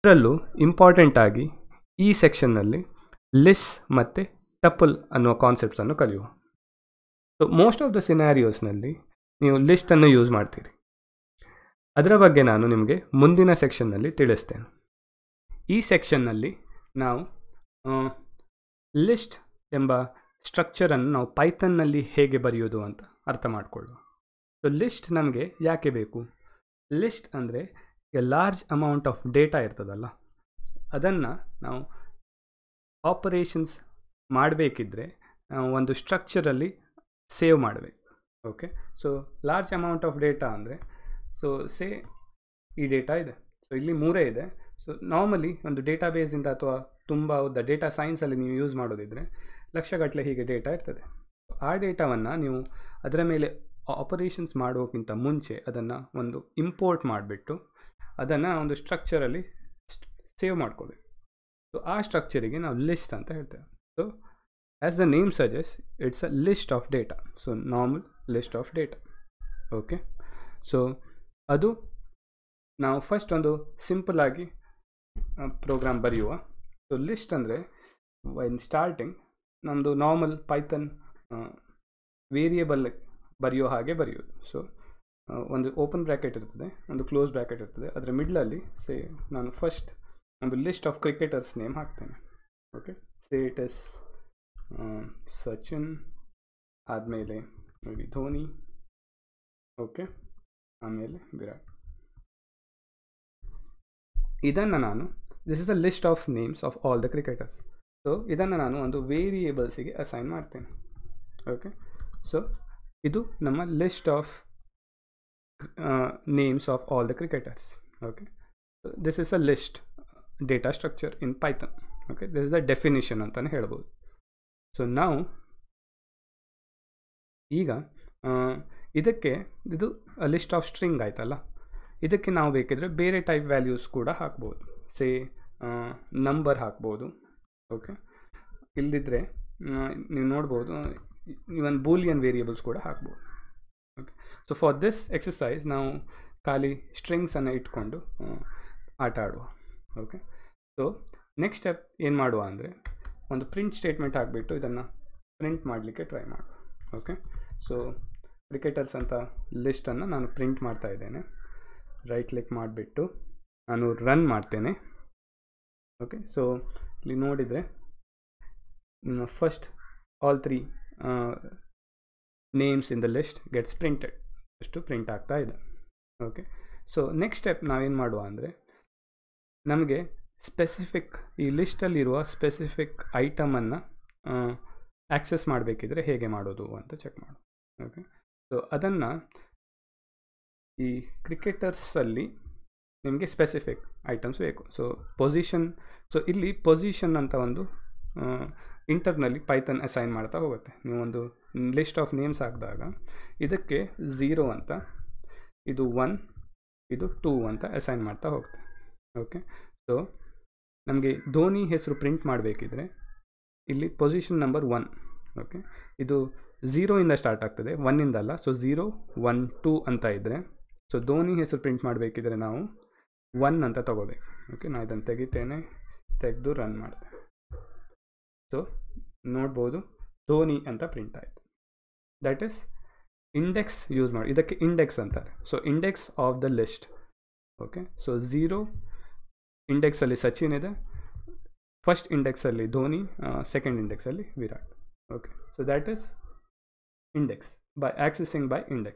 ಅದರಲ್ಲೂ ಇಂಪಾರ್ಟೆಂಟ್ ಆಗಿ ಈ ಸೆಕ್ಷನ್ನಲ್ಲಿ ಲಿಸ್ಟ್ ಮತ್ತು ಟಪಲ್ ಅನ್ನುವ ಕಾನ್ಸೆಪ್ಟ್ಸನ್ನು ಕಲಿಯುವ. ಸೊ ಮೋಸ್ಟ್ ಆಫ್ ದ ಸಿನಾರಿಯೋಸ್ನಲ್ಲಿ ನೀವು ಲಿಸ್ಟನ್ನು ಯೂಸ್ ಮಾಡ್ತೀರಿ. ಅದರ ಬಗ್ಗೆ ನಾನು ನಿಮಗೆ ಮುಂದಿನ ಸೆಕ್ಷನ್ನಲ್ಲಿ ತಿಳಿಸ್ತೇನೆ. ಈ ಸೆಕ್ಷನ್ನಲ್ಲಿ ನಾವು ಲಿಸ್ಟ್ ಎಂಬ ಸ್ಟ್ರಕ್ಚರನ್ನು ನಾವು ಪೈಥನ್ನಲ್ಲಿ ಹೇಗೆ ಬರೆಯೋದು ಅಂತ ಅರ್ಥ ಮಾಡಿಕೊಳ್ಳುವ. ಸೊ ಲಿಸ್ಟ್ ನಮಗೆ ಯಾಕೆ ಬೇಕು? ಲಿಸ್ಟ್ ಅಂದರೆ ಲಾರ್ಜ್ ಅಮೌಂಟ್ ಆಫ್ ಡೇಟಾ ಇರ್ತದಲ್ಲ, ಅದನ್ನು ನಾವು ಆಪರೇಷನ್ಸ್ ಮಾಡಬೇಕಿದ್ರೆ ನಾವು ಒಂದು ಸ್ಟ್ರಕ್ಚರಲ್ಲಿ ಸೇವ್ ಮಾಡಬೇಕು. Okay, so large amount of data ಅಂದರೆ ಸೊ ಸೇ ಈ ಡೇಟಾ ಇದೆ, ಸೊ ಇಲ್ಲಿ 3 ಇದೆ. ಸೊ ನಾರ್ಮಲಿ ಒಂದು ಡೇಟಾಬೇಸಿಂದ ಅಥವಾ ತುಂಬ ಉದ್ದ ಡೇಟಾ ಸೈನ್ಸಲ್ಲಿ ನೀವು ಯೂಸ್ ಮಾಡೋದಿದ್ರೆ ಲಕ್ಷಗಟ್ಟಲೆ ಹೀಗೆ ಡೇಟಾ ಇರ್ತದೆ. ಆ ಡೇಟಾವನ್ನು ನೀವು ಅದರ ಮೇಲೆ ಆಪರೇಷನ್ಸ್ ಮಾಡೋಕ್ಕಿಂತ ಮುಂಚೆ ಅದನ್ನು ಒಂದು ಇಂಪೋರ್ಟ್ ಮಾಡಿಬಿಟ್ಟು ಅದನ್ನು ಒಂದು ಸ್ಟ್ರಕ್ಚರಲ್ಲಿ ಸೇವ್ ಮಾಡ್ಕೋಬೇಕು. ಸೊ ಆ ಸ್ಟ್ರಕ್ಚರಿಗೆ ನಾವು ಲಿಸ್ಟ್ ಅಂತ ಹೇಳ್ತೇವೆ. So as the name suggest it's a list of data. So normal list of data. Okay, so ಅದು ನಾವು ಫಸ್ಟ್ ಒಂದು ಸಿಂಪಲ್ ಆಗಿ ಪ್ರೋಗ್ರಾಮ್ ಬರೆಯುವ. ಸೊ ಲಿಸ್ಟ್ ಅಂದರೆ ಇನ್ ಸ್ಟಾರ್ಟಿಂಗ್ ನಮ್ಮದು ನಾರ್ಮಲ್ ಪೈಥನ್ ವೇರಿಯೇಬಲ್ ಬರೆಯೋ ಹಾಗೆ ಬರೆಯೋದು. ಸೊ ಒಂದು ಓಪನ್ ಬ್ರ್ಯಾಕೆಟ್ ಇರ್ತದೆ, ಒಂದು ಕ್ಲೋಸ್ ಬ್ರ್ಯಾಕೆಟ್ ಇರ್ತದೆ. ಅದರ ಮಿಡ್ಲಲ್ಲಿ ನಾನು ಫಸ್ಟ್ ಒಂದು ಲಿಸ್ಟ್ ಆಫ್ ಕ್ರಿಕೆಟರ್ಸ್ ನೇಮ್ ಹಾಕ್ತೇನೆ. ಓಕೆ, ಇಟ್ ಇಸ್ ಸಚಿನ್, ಆದಮೇಲೆ ಧೋನಿ, ಓಕೆ, ಆಮೇಲೆ ವಿರಾಟ್. ಇದನ್ನು ನಾನು this is a list of names of all the cricketers. So ಇದನ್ನು ನಾನು ಒಂದು ವೇರಿಯೇಬಲ್ಸಿಗೆ ಅಸೈನ್ ಮಾಡ್ತೇನೆ. ಓಕೆ, ಸೊ ಇದು ನಮ್ಮ list of names of all the cricketers. Okay, so this is a list data structure in Python. Okay, this is the definition ಅಂತಲೇ ಹೇಳ್ಬೋದು. So ನಾವು ಈಗ ಇದಕ್ಕೆ ಇದು ಲಿಸ್ಟ್ ಆಫ್ ಸ್ಟ್ರಿಂಗ್ ಆಯ್ತಲ್ಲ, ಇದಕ್ಕೆ ನಾವು ಬೇಕಿದ್ರೆ ಬೇರೆ ಟೈಪ್ ವ್ಯಾಲ್ಯೂಸ್ ಕೂಡ ಹಾಕ್ಬೋದು. ನಂಬರ್ ಹಾಕ್ಬೋದು. ಓಕೆ, ಇಲ್ಲದಿದ್ದರೆ ನೀವು ನೋಡ್ಬೋದು ಇವನ್ ಬೂಲಿಯನ್ ವೇರಿಯೇಬಲ್ಸ್ ಕೂಡ ಹಾಕ್ಬೋದು. Okay, so for this exercise ನಾವು ಖಾಲಿ ಸ್ಟ್ರಿಂಗ್ಸನ್ನು ಇಟ್ಕೊಂಡು ಆಟ ಆಡುವ. ಓಕೆ, ಸೊ ನೆಕ್ಸ್ಟ್ ಸ್ಟೆಪ್ ಏನು ಮಾಡುವ ಅಂದರೆ ಒಂದು ಪ್ರಿಂಟ್ ಸ್ಟೇಟ್ಮೆಂಟ್ ಹಾಕಿಬಿಟ್ಟು ಇದನ್ನು ಪ್ರಿಂಟ್ ಮಾಡಲಿಕ್ಕೆ ಟ್ರೈ ಮಾಡುವ. ಓಕೆ, ಸೊ ಕ್ರಿಕೆಟರ್ಸ್ ಅಂತ ಲಿಸ್ಟನ್ನು ನಾನು ಪ್ರಿಂಟ್ ಮಾಡ್ತಾ ಇದ್ದೇನೆ. ರೈಟ್ ಕ್ಲಿಕ್ ಮಾಡಿಬಿಟ್ಟು ನಾನು ರನ್ ಮಾಡ್ತೇನೆ. ಓಕೆ, ಸೊ ಇಲ್ಲಿ ನೋಡಿದರೆ first all 3 names in the list gets printed. ಅಷ್ಟು ಪ್ರಿಂಟ್ ಆಗ್ತಾ ಇದೆ. ಓಕೆ, ಸೊ ನೆಕ್ಸ್ಟ್ ಸ್ಟೆಪ್ ನಾವೇನು ಮಾಡುವ ಅಂದರೆ ನಮಗೆ ಸ್ಪೆಸಿಫಿಕ್ ಈ ಲಿಸ್ಟಲ್ಲಿರುವ ಸ್ಪೆಸಿಫಿಕ್ ಐಟಮನ್ನು ಆಕ್ಸೆಸ್ ಮಾಡಬೇಕಿದ್ರೆ ಹೇಗೆ ಮಾಡೋದು ಅಂತ ಚೆಕ್ ಮಾಡು. ಓಕೆ, ಸೊ ಅದನ್ನು ಈ ಕ್ರಿಕೆಟರ್ಸಲ್ಲಿ ನಿಮಗೆ ಸ್ಪೆಸಿಫಿಕ್ ಐಟಮ್ಸ್ ಬೇಕು. ಸೊ ಪೊಸಿಷನ್, ಸೊ ಇಲ್ಲಿ ಪೊಸಿಷನ್ ಅಂತ ಒಂದು ಇಂಟರ್ನಲ್ಲಿ ಪೈಥನ್ ಅಸೈನ್ ಮಾಡ್ತಾ ಹೋಗುತ್ತೆ. ನೀವು ಒಂದು ಲಿಸ್ಟ್ ಆಫ್ ನೇಮ್ಸ್ ಹಾಕಿದಾಗ ಇದಕ್ಕೆ 0 ಅಂತ, ಇದು 1, ಇದು 2 ಅಂತ ಅಸೈನ್ ಮಾಡ್ತಾ ಹೋಗುತ್ತೆ. ಓಕೆ, ಸೊ ನಮಗೆ ಧೋನಿ ಹೆಸರು ಪ್ರಿಂಟ್ ಮಾಡಬೇಕಿದ್ರೆ ಇಲ್ಲಿ ಪೊಸಿಷನ್ ನಂಬರ್ 1. ಓಕೆ, ಇದು 0 ಇಂದ ಸ್ಟಾರ್ಟ್ ಆಗ್ತದೆ, 1 ಇಂದ ಅಲ್ಲ. ಸೊ 0, 1, 2 ಅಂತ ಇದ್ದರೆ, ಸೊ ಧೋನಿ ಹೆಸರು ಪ್ರಿಂಟ್ ಮಾಡಬೇಕಿದ್ರೆ ನಾವು 1 ಅಂತ ತಗೋಬೇಕು. ಓಕೆ, ನಾನು ಇದನ್ನು ತೆಗಿತೇನೆ, ತೆಗೆದು ರನ್ ಮಾಡ್ತೇನೆ. ಸೊ ನೋಡ್ಬೋದು ಧೋನಿ ಅಂತ ಪ್ರಿಂಟ್ ಆಯಿತು. ದಟ್ ಈಸ್ ಇಂಡೆಕ್ಸ್ ಯೂಸ್ ಮಾಡಿ, ಇದಕ್ಕೆ ಇಂಡೆಕ್ಸ್ ಅಂತಾರೆ. So index of the list. Okay, so 0 ಇಂಡೆಕ್ಸಲ್ಲಿ ಸಚಿನ್ ಇದೆ, ಫಸ್ಟ್ ಇಂಡೆಕ್ಸಲ್ಲಿ ಧೋನಿ, ಸೆಕೆಂಡ್ ಇಂಡೆಕ್ಸಲ್ಲಿ Virat. Okay, so that is index by accessing by index.